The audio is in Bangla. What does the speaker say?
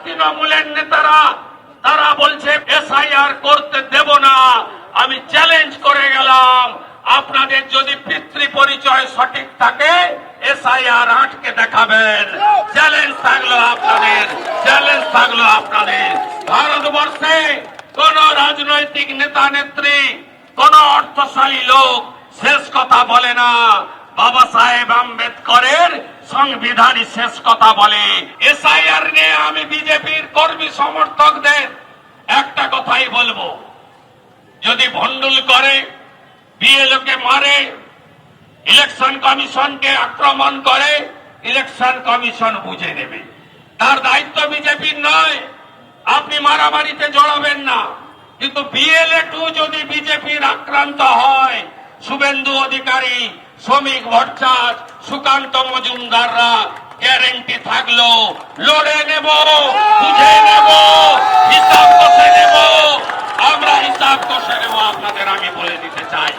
তৃণমূলের নেতারা তারা বলছে এসআইআর করতে দেব না। আমি চ্যালেঞ্জ করে গেলাম, আপনাদের যদি পিতৃ পরিচয় সঠিক থাকে এসআইআর আটকে দেখাবেন। চ্যালেঞ্জ থাকলো আপনাদের, চ্যালেঞ্জ থাকলো আপনাদের। ভারতবর্ষে কোন রাজনৈতিক নেতা নেত্রী, কোন অর্থশালী লোক শেষ কথা বলে না। বাবা সাহেব আম্বেদকরের সংবিধানই শেষ কথা বলে। এসআইআর নিয়ে আমি বিজেপির কর্মী সমর্থকদের একটা কথাই বলবো, যদি ভণ্ডুল করে, বিএলওকে মারে, ইলেকশন কমিশনকে আক্রমণ করে, ইলেকশন কমিশন বুঝে নেবে। তার দায়িত্ব বিজেপির নয়, আপনি মারামারিতে জড়াবেন না। কিন্তু বিএলএ 2 যদি বিজেপির আক্রান্ত হয়, শুভেন্দু অধিকারী, শ্রমিক ভট্টাচার্য, সুকান্ত মজুমদাররা গ্যারেন্টি থাকলো লড়ে নেব, বুঝে নেব, হিসাব কষে নেব। আমরা হিসাব কষে নেব, আপনাদের আমি বলে দিতে চাই।